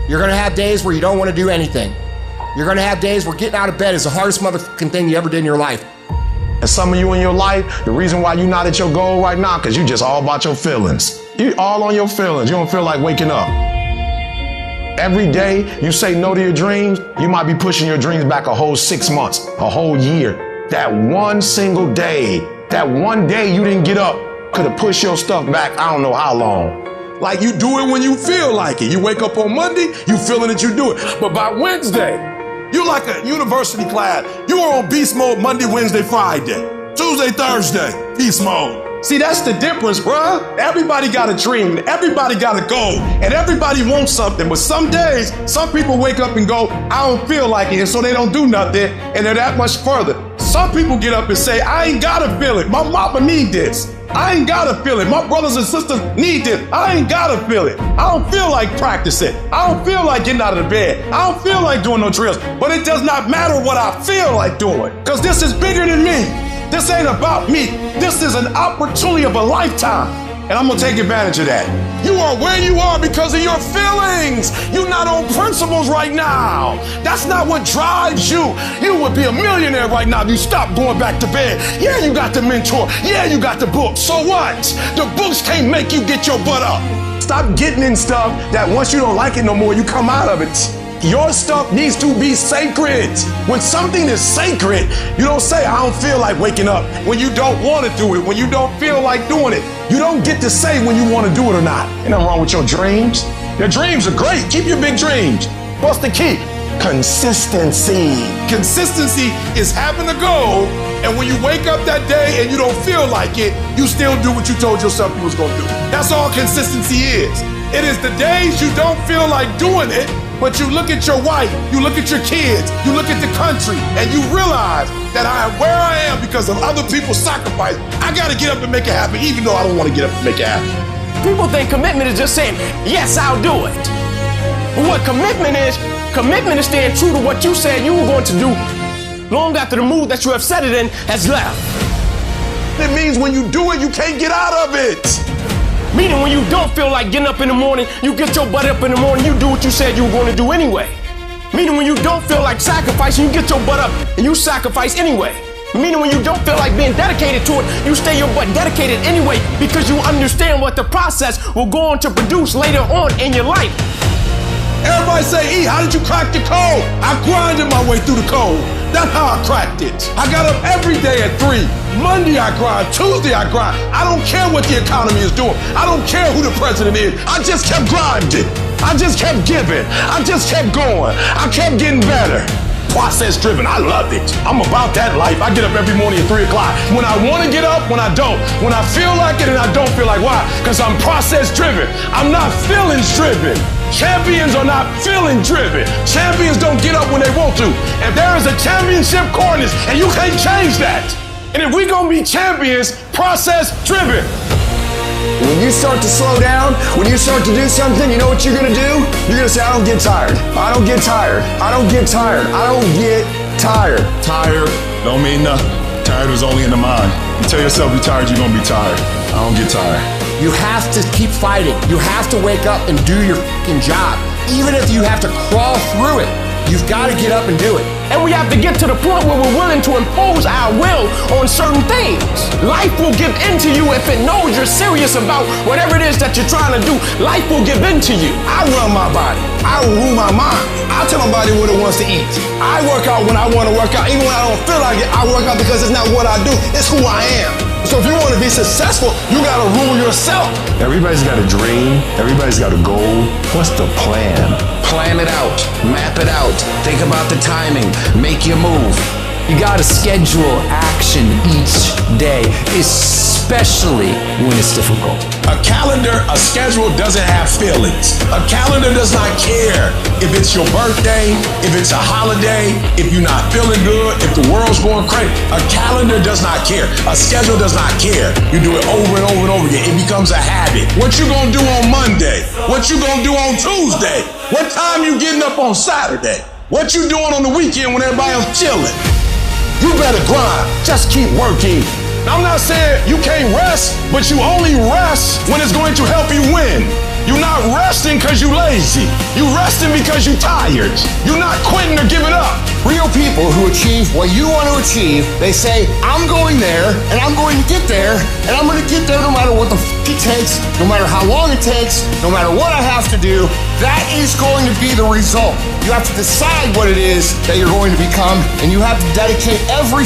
You're gonna have days where you don't wanna do anything. You're gonna have days where getting out of bed is the hardest motherfucking thing you ever did in your life. And some of you in your life, the reason why you're not at your goal right now, because you just all about your feelings. You all on your feelings. You don't feel like waking up. Every day you say no to your dreams, you might be pushing your dreams back a whole 6 months, a whole year. That one single day, that one day you didn't get up could have pushed your stuff back I don't know how long. Like you do it when you feel like it. You wake up on Monday, you feeling that you do it. But by Wednesday, you're like a university class. You are on beast mode Monday, Wednesday, Friday. Tuesday, Thursday, beast mode. See, that's the difference, bruh. Everybody got a dream, everybody got a goal, and everybody wants something. But some days, some people wake up and go, I don't feel like it, and so they don't do nothing, and they're that much further. Some people get up and say, I ain't gotta feel it. My mama need this. I ain't gotta feel it. My brothers and sisters need this. I ain't gotta feel it. I don't feel like practicing. I don't feel like getting out of the bed. I don't feel like doing no drills. But it does not matter what I feel like doing, because this is bigger than me. This ain't about me. This is an opportunity of a lifetime. And I'm gonna take advantage of that. You are where you are because of your feelings. You're not on principles right now. That's not what drives you. You would be a millionaire right now if you stopped going back to bed. Yeah, you got the mentor. Yeah, you got the book. So what? The books can't make you get your butt up. Stop getting in stuff that once you don't like it no more, you come out of it. Your stuff needs to be sacred. When something is sacred, you don't say, I don't feel like waking up. When you don't want to do it, when you don't feel like doing it, you don't get to say when you want to do it or not. Ain't nothing wrong with your dreams. Your dreams are great. Keep your big dreams. What's the key? Consistency. Consistency is having a goal, and when you wake up that day and you don't feel like it, you still do what you told yourself you was going to do. That's all consistency is. It is the days you don't feel like doing it, but you look at your wife, you look at your kids, you look at the country, and you realize that I am where I am because of other people's sacrifice. I gotta get up and make it happen, even though I don't want to get up and make it happen. People think commitment is just saying, yes, I'll do it. But what commitment is staying true to what you said you were going to do long after the mood that you have set it in has left. It means when you do it, you can't get out of it. Meaning when you don't feel like getting up in the morning, you get your butt up in the morning, you do what you said you were going to do anyway. Meaning when you don't feel like sacrificing, you get your butt up and you sacrifice anyway. Meaning when you don't feel like being dedicated to it, you stay your butt dedicated anyway because you understand what the process will go on to produce later on in your life. Everybody say, E, how did you crack the code? I grinded my way through the code. That's how I cracked it. I got up every day at 3. Monday I grind, Tuesday I grind. I don't care what the economy is doing. I don't care who the president is. I just kept grinding. I just kept giving. I just kept going. I kept getting better. Process driven, I love it. I'm about that life. I get up every morning at 3 o'clock. When I want to get up, when I don't. When I feel like it and I don't feel like, why? Because I'm process driven. I'm not feelings driven. Champions are not feeling driven. Champions don't get up when they want to. And there is a championship cornice, and you can't change that. And if we're gonna be champions, process driven. When you start to slow down, when you start to do something, you know what you're gonna do? You're gonna say, I don't get tired. I don't get tired. I don't get tired. I don't get tired. Tired don't mean nothing. Tired is only in the mind. You tell yourself you're tired, you're gonna be tired. I don't get tired. You have to keep fighting. You have to wake up and do your fucking job. Even if you have to crawl through it, you've got to get up and do it. And we have to get to the point where we're willing to impose our will on certain things. Life will give in to you if it knows you're serious about whatever it is that you're trying to do. Life will give in to you. I run my body. I rule my mind. I tell my body what it wants to eat. I work out when I want to work out. Even when I don't feel like it, I work out because it's not what I do. It's who I am. So if you want to be successful, you got to rule yourself. Everybody's got a dream. Everybody's got a goal. What's the plan? Plan it out. Map it out. Think about the timing. Make your move. You gotta schedule action each day, especially when it's difficult. A calendar, a schedule doesn't have feelings. A calendar does not care if it's your birthday, if it's a holiday, if you're not feeling good, if the world's going crazy. A calendar does not care. A schedule does not care. You do it over and over and over again. It becomes a habit. What you gonna do on Monday? What you gonna do on Tuesday? What time you getting up on Saturday? What you doing on the weekend when everybody else chilling? You better grind. Just keep working. I'm not saying you can't rest, but you only rest when it's going to help you win. You're not resting because you lazy. lazy. You resting because you tired. You're not quitting or giving up. Real people who achieve what you want to achieve, they say, I'm going there, and I'm going to get there, and I'm going to get there no matter what the it takes, no matter how long it takes, no matter what I have to do. That is going to be the result. You have to decide what it is that you're going to become, and you have to dedicate every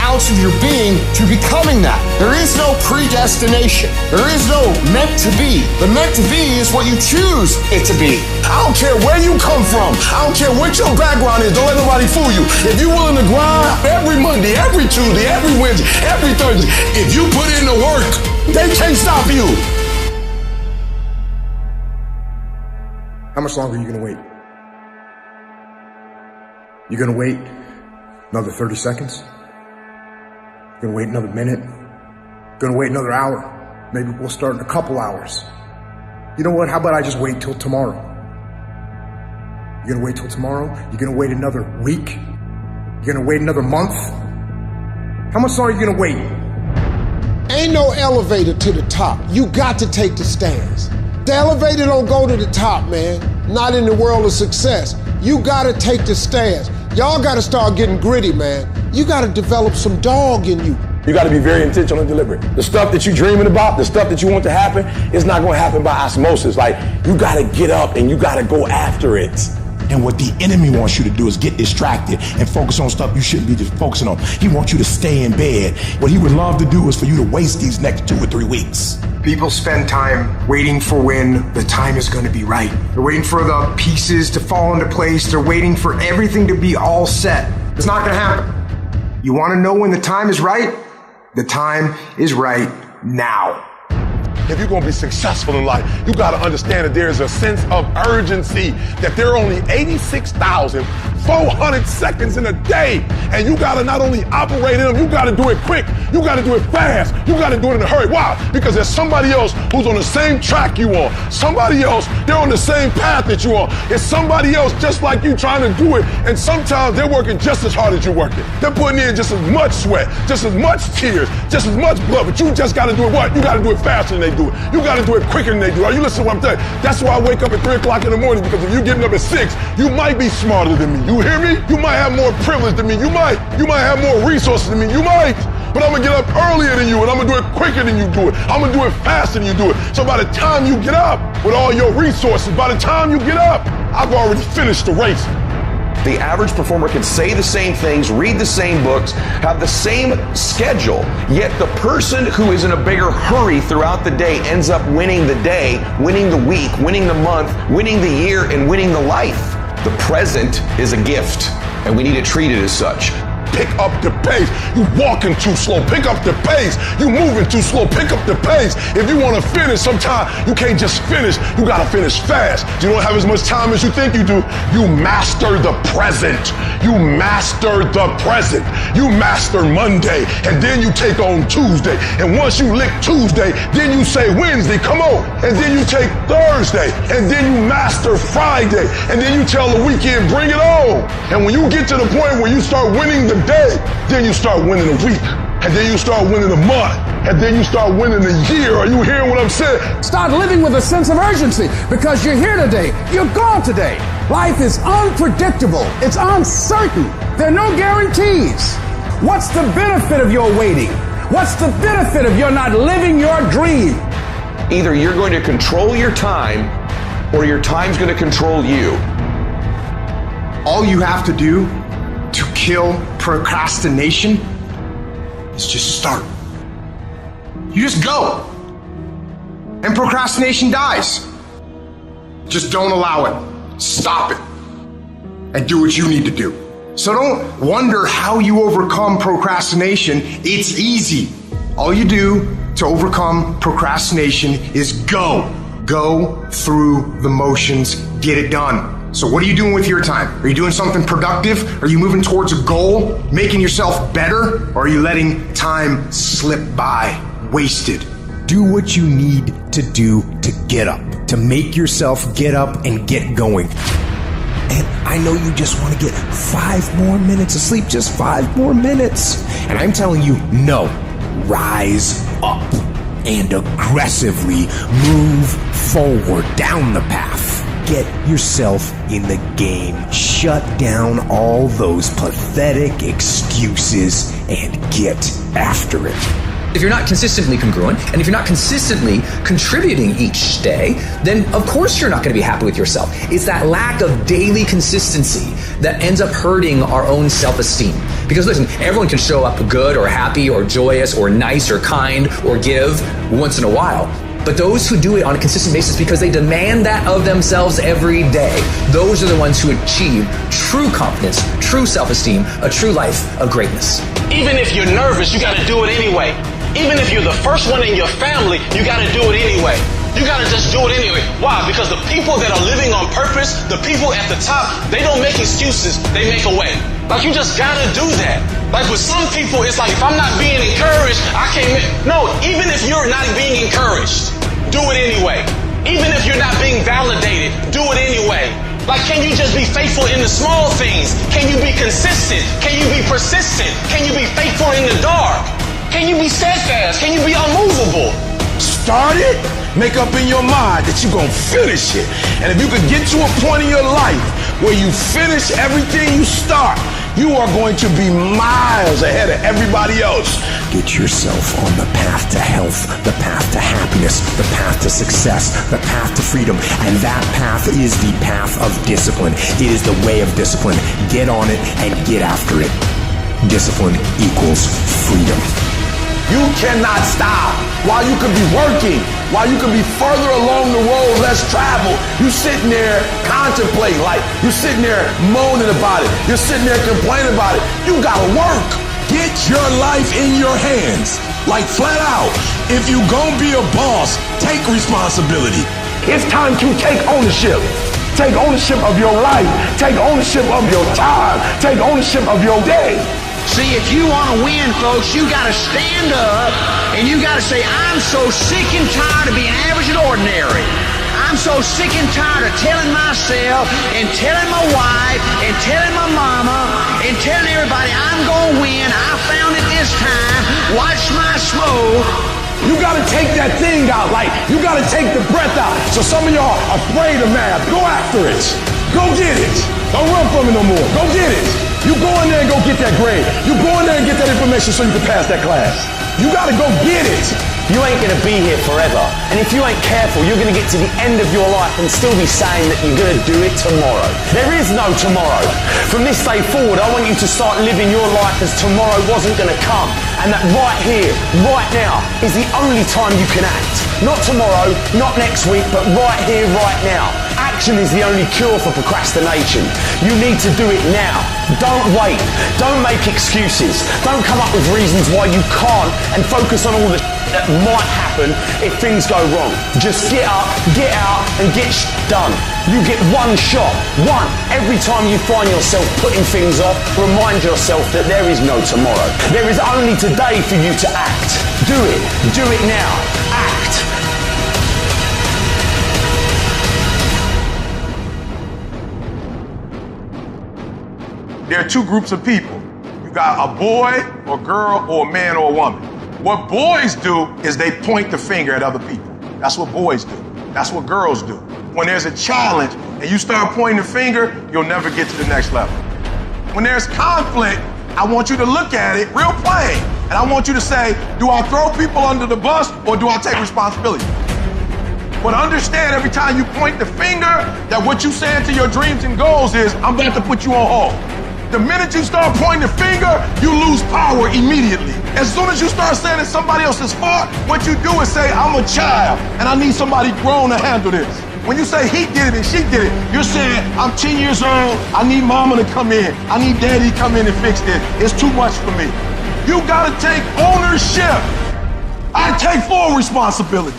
ounce of your being to becoming that. There is no predestination. There is no meant to be. The meant to be is what you choose it to be. I don't care where you come from. I don't care what your background is. Don't let nobody fool you. If you're willing to grind every Monday, every Tuesday, every Wednesday, every Thursday, if you put in the work, they can't stop you. How much longer are you going to wait? You're going to wait another 30 seconds? You're going to wait another minute? You're going to wait another hour? Maybe we'll start in a couple hours. You know what? How about I just wait till tomorrow? You're going to wait till tomorrow? You're going to wait another week? You're going to wait another month? How much longer are you going to wait? Ain't no elevator to the top. You got to take the stairs. The elevator don't go to the top, man. Not in the world of success. You gotta take the stairs. Y'all gotta start getting gritty, man. You gotta develop some dog in you. You got to be very intentional and deliberate. The stuff that you're dreaming about, the stuff that you want to happen, it's not going to happen by osmosis. Like, you got to get up and you got to go after it. And what the enemy wants you to do is get distracted and focus on stuff you shouldn't be just focusing on. He wants you to stay in bed. What he would love to do is for you to waste these next 2 or 3 weeks. People spend time waiting for when the time is going to be right. They're waiting for the pieces to fall into place. They're waiting for everything to be all set. It's not going to happen. You want to know when the time is right? The time is right now. If you're going to be successful in life, you got to understand that there's a sense of urgency, that there are only 86,400 seconds in a day. And you got to not only operate in them, you got to do it quick. You got to do it fast. You got to do it in a hurry. Why? Because there's somebody else who's on the same track you on. Somebody else, they're on the same path that you on. It's somebody else just like you trying to do it. And sometimes they're working just as hard as you're working. They're putting in just as much sweat, just as much tears, just as much blood. But you just got to do it what? You got to do it faster than they do it. You got to do it quicker than they do. Are you listening to what I'm telling you? That's why I wake up at 3 o'clock in the morning, because if you're getting up at 6, you might be smarter than me. You hear me? You might have more privilege than me. You might have more resources than me. You might. But I'm going to get up earlier than you, and I'm going to do it quicker than you do it. I'm going to do it faster than you do it. So by the time you get up with all your resources, by the time you get up, I've already finished the race. The average performer can say the same things, read the same books, have the same schedule, yet the person who is in a bigger hurry throughout the day ends up winning the day, winning the week, winning the month, winning the year, and winning the life. The present is a gift, and we need to treat it as such. Pick up the pace. You walking too slow. Pick up the pace. You moving too slow. Pick up the pace. If you want to finish, sometimes you can't just finish. You got to finish fast. You don't have as much time as you think you do. You master the present. You master the present. You master Monday, and then you take on Tuesday. And once you lick Tuesday, then you say Wednesday, come on. And then you take Thursday, and then you master Friday. And then you tell the weekend, bring it on. And when you get to the point where you start winning the day, then you start winning a week, and then you start winning a month, and then you start winning a year. Are you hearing what I'm saying? Start living with a sense of urgency, because you're here today, you're gone today. Life is unpredictable, it's uncertain, there are no guarantees. What's the benefit of your waiting? What's the benefit of your not living your dream? Either you're going to control your time, or your time's going to control you. All you have to do to kill procrastination is just start. You just go. And procrastination dies. Just don't allow it. Stop it. And do what you need to do. So don't wonder how you overcome procrastination. It's easy. All you do to overcome procrastination is go. Go through the motions. Get it done. So what are you doing with your time? Are you doing something productive? Are you moving towards a goal? Making yourself better? Or are you letting time slip by? Wasted. Do what you need to do to get up. To make yourself get up and get going. And I know you just want to get 5 more minutes of sleep. Just 5 more minutes. And I'm telling you, no. Rise up and aggressively move forward down the path. Get yourself in the game. Shut down all those pathetic excuses and get after it. If you're not consistently congruent, and if you're not consistently contributing each day, then of course you're not going to be happy with yourself. It's that lack of daily consistency that ends up hurting our own self-esteem. Because listen, everyone can show up good or happy or joyous or nice or kind or give once in a while. But those who do it on a consistent basis because they demand that of themselves every day, those are the ones who achieve true confidence, true self-esteem, a true life of greatness. Even if you're nervous, you gotta do it anyway. Even if you're the first one in your family, you gotta do it anyway. You gotta just do it anyway. Why? Because the people that are living on purpose, the people at the top, they don't make excuses, they make a way. Like, you just gotta do that. Like, with some people, it's like, if I'm not being encouraged, I can't make... No, even if you're not being encouraged, do it anyway. Even if you're not being validated, do it anyway. Like, can you just be faithful in the small things? Can you be consistent? Can you be persistent? Can you be faithful in the dark? Can you be steadfast? Can you be unmovable? Start it. Make up in your mind that you're going to finish it. And if you could get to a point in your life where you finish everything you start, you are going to be miles ahead of everybody else. Get yourself on the path to health, the path to happiness, the path to success, the path to freedom. And that path is the path of discipline. It is the way of discipline. Get on it and get after it. Discipline equals freedom. You cannot stop. While you could be working, while you could be further along the road less traveled, you sitting there contemplating, like you're sitting there moaning about it. You're sitting there complaining about it. You gotta work. Get your life in your hands. Like, flat out. If you gonna be a boss, take responsibility. It's time to take ownership. Take ownership of your life. Take ownership of your time. Take ownership of your day. See, if you want to win, folks, you got to stand up and you got to say, I'm so sick and tired of being average and ordinary. I'm so sick and tired of telling myself and telling my wife and telling my mama and telling everybody I'm going to win. I found it this time. Watch my smoke. You got to take that thing out. Like, you got to take the breath out. So some of y'all are afraid of math. Go after it. Go get it. Don't run from it no more. Go get it. You go in there and go get that grade. You go in there and get that information so you can pass that class. You gotta go get it. You ain't gonna be here forever. And if you ain't careful, you're gonna get to the end of your life and still be saying that you're gonna do it tomorrow. There is no tomorrow. From this day forward, I want you to start living your life as tomorrow wasn't gonna come. And that right here, right now, is the only time you can act. Not tomorrow, not next week, but right here, right now. Action is the only cure for procrastination. You need to do it now. Don't wait. Don't make excuses. Don't come up with reasons why you can't and focus on all the that might happen if things go wrong. Just get up, get out, and get done. You get one shot. One. Every time you find yourself putting things off, remind yourself that there is no tomorrow. There is only today for you to act. Do it. Do it now. Act. There are two groups of people. You got a boy or girl or a man or a woman. What boys do is they point the finger at other people. That's what boys do. That's what girls do. When there's a challenge and you start pointing the finger, you'll never get to the next level. When there's conflict, I want you to look at it real plain. And I want you to say, do I throw people under the bus or do I take responsibility? But understand every time you point the finger that what you saying to your dreams and goals is, I'm about to put you on hold. The minute you start pointing the finger, you lose power immediately. As soon as you start saying it's somebody else's fault, what you do is say, I'm a child and I need somebody grown to handle this. When you say he did it and she did it, you're saying, I'm 10 years old, I need mama to come in. I need daddy to come in and fix this. It's too much for me. You gotta take ownership. I take full responsibility.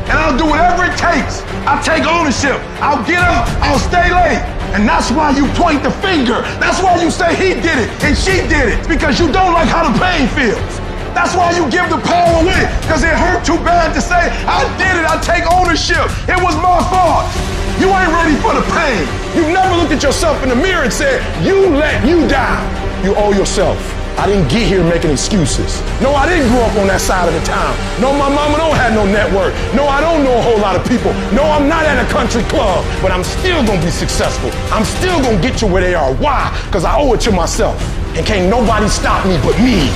And I'll do whatever it takes. I'll take ownership. I'll get up, I'll stay late. And that's why you point the finger. That's why you say he did it and she did it. It's because you don't like how the pain feels. That's why you give the power away, because it hurt too bad to say, I did it, I take ownership. It was my fault. You ain't ready for the pain. You've never looked at yourself in the mirror and said, you let you down. You owe yourself I didn't get here making excuses. No, I didn't grow up on that side of the town. No, my mama don't have no network. No, I don't know a whole lot of people. No, I'm not at a country club, but I'm still gonna be successful. I'm still gonna get to where they are. Why? Because I owe it to myself. And can't nobody stop me but me.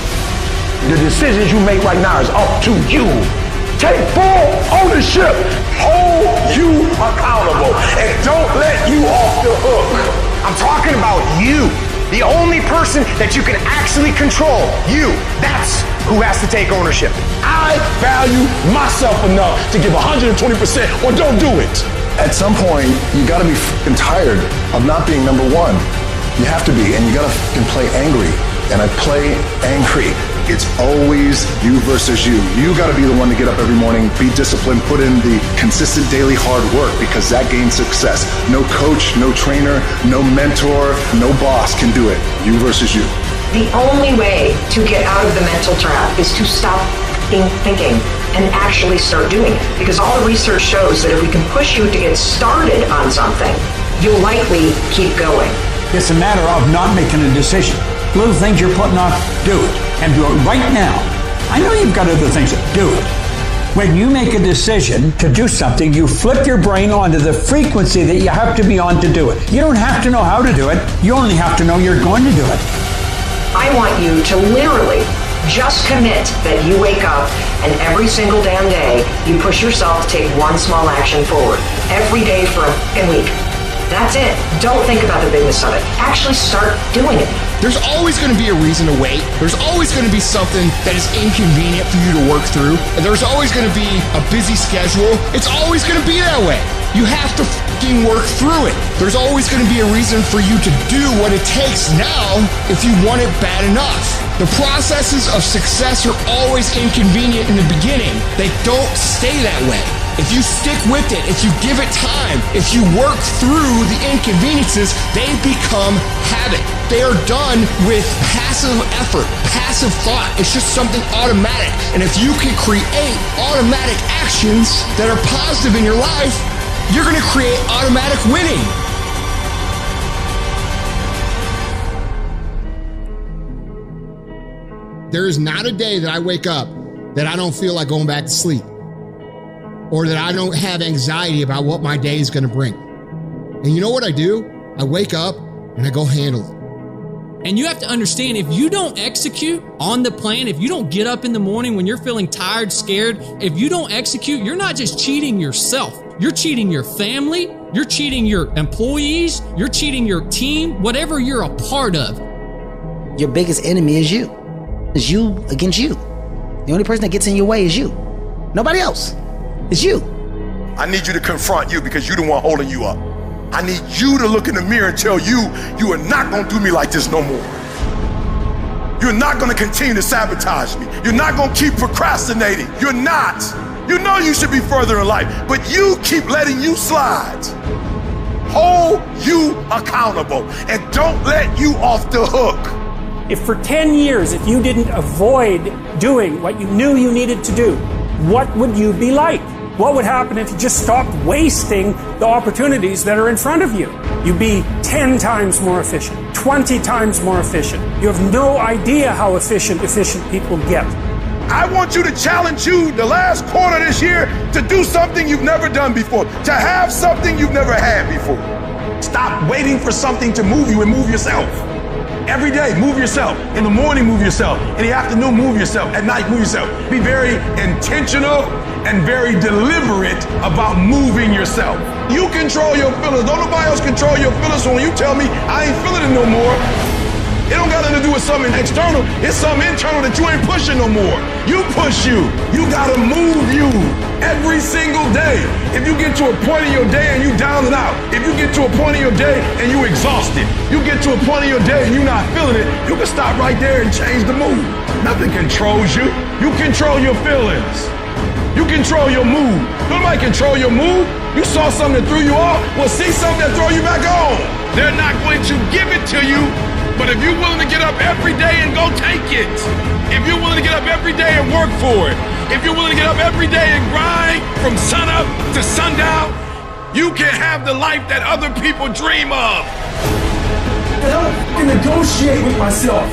The decisions you make right now is up to you. Take full ownership. Hold you accountable. And don't let you off the hook. I'm talking about you. The only person that you can actually control, you. That's who has to take ownership. I value myself enough to give 120% or don't do it. At some point, you gotta be f***ing tired of not being number one. You have to be, and you gotta f***ing play angry. And I play angry. It's always you versus you. You gotta be the one to get up every morning, be disciplined, put in the consistent daily hard work, because that gains success. No coach, no trainer, no mentor, no boss can do it. You versus you. The only way to get out of the mental trap is to stop thinking and actually start doing it. Because all the research shows that if we can push you to get started on something, you'll likely keep going. It's a matter of not making a decision. Little things you're putting off, do it. And do it right now. I know you've got other things, do it. When you make a decision to do something, you flip your brain onto the frequency that you have to be on to do it. You don't have to know how to do it. You only have to know you're going to do it. I want you to literally just commit that you wake up and every single damn day you push yourself to take one small action forward. Every day for a fucking week. That's it. Don't think about the bigness of it. Actually start doing it. There's always going to be a reason to wait. There's always going to be something that is inconvenient for you to work through. And there's always going to be a busy schedule. It's always going to be that way. You have to fucking work through it. There's always going to be a reason for you to do what it takes now if you want it bad enough. The processes of success are always inconvenient in the beginning. They don't stay that way. If you stick with it, if you give it time, if you work through the inconveniences, they become habit. They are done with passive effort, passive thought. It's just something automatic. And if you can create automatic actions that are positive in your life, you're going to create automatic winning. There is not a day that I wake up that I don't feel like going back to sleep, or that I don't have anxiety about what my day is going to bring. And you know what I do? I wake up and I go handle it. And you have to understand, if you don't execute on the plan, if you don't get up in the morning when you're feeling tired, scared, if you don't execute, you're not just cheating yourself. You're cheating your family, you're cheating your employees, you're cheating your team, whatever you're a part of. Your biggest enemy is you. It's you against you. The only person that gets in your way is you. Nobody else. It's you. I need you to confront you because you're the one holding you up. I need you to look in the mirror and tell you, you are not going to do me like this no more. You're not going to continue to sabotage me. You're not going to keep procrastinating. You're not. You know you should be further in life, but you keep letting you slide. Hold you accountable and don't let you off the hook. If for 10 years, if you didn't avoid doing what you knew you needed to do, what would you be like? What would happen if you just stopped wasting the opportunities that are in front of you? You'd be 10 times more efficient, 20 times more efficient. You have no idea how efficient people get. I want you to challenge you the last quarter this year to do something you've never done before, to have something you've never had before. Stop waiting for something to move you and move yourself. Every day, move yourself. In the morning, move yourself. In the afternoon, move yourself. At night, move yourself. Be very intentional and very deliberate about moving yourself. You control your feelings. Don't nobody else control your feelings. So when you tell me I ain't feeling it no more, it don't got nothing to do with something external. It's something internal that you ain't pushing no more. You push you. You gotta move you every single day. If you get to a point in your day and you down and out, if you get to a point in your day and you exhausted, you get to a point in your day and you not feeling it, you can stop right there and change the mood. Nothing controls you. You control your feelings. You control your mood. Nobody control your mood. You saw something that threw you off, well, see something that throw you back on. They're not going to give it to you. But if you're willing to get up every day and go take it, if you're willing to get up every day and work for it, if you're willing to get up every day and grind from sunup to sundown, you can have the life that other people dream of. I don't negotiate with myself.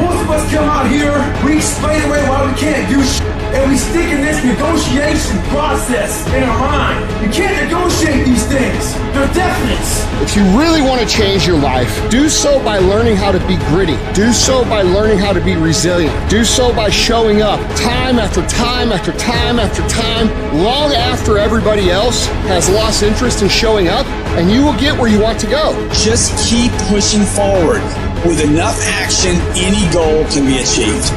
Most of us come out here, we explain away why we can't do shit, and we stick in this negotiation process in our mind. You can't negotiate these things. They're definites. If you really want to change your life, do so by learning how to be gritty. Do so by learning how to be resilient. Do so by showing up time after time after time after time, long after everybody else has lost interest in showing up, and you will get where you want to go. Just keep pushing forward. With enough action, any goal can be achieved.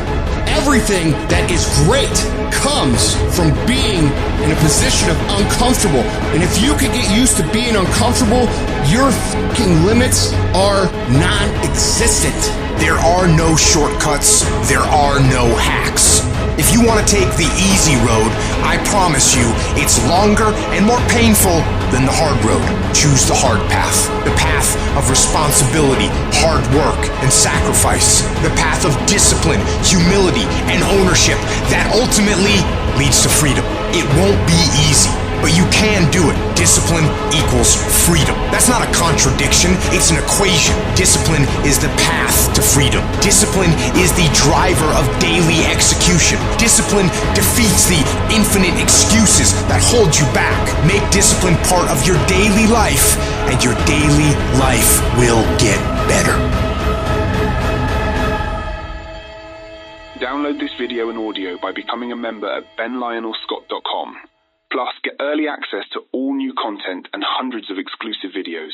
Everything that is great comes from being in a position of uncomfortable. And if you can get used to being uncomfortable, your fucking limits are non-existent. There are no shortcuts. There are no hacks. If you want to take the easy road, I promise you it's longer and more painful than the hard road. Choose the hard path. The path of responsibility, hard work, and sacrifice. The path of discipline, humility, and ownership that ultimately leads to freedom. It won't be easy, but you can do it. Discipline equals freedom. That's not a contradiction, it's an equation. Discipline is the path to freedom. Discipline is the driver of daily execution. Discipline defeats the infinite excuses that hold you back. Make discipline part of your daily life, and your daily life will get better. Download this video and audio by becoming a member at benlionelscott.com. Plus, get early access to all new content and hundreds of exclusive videos.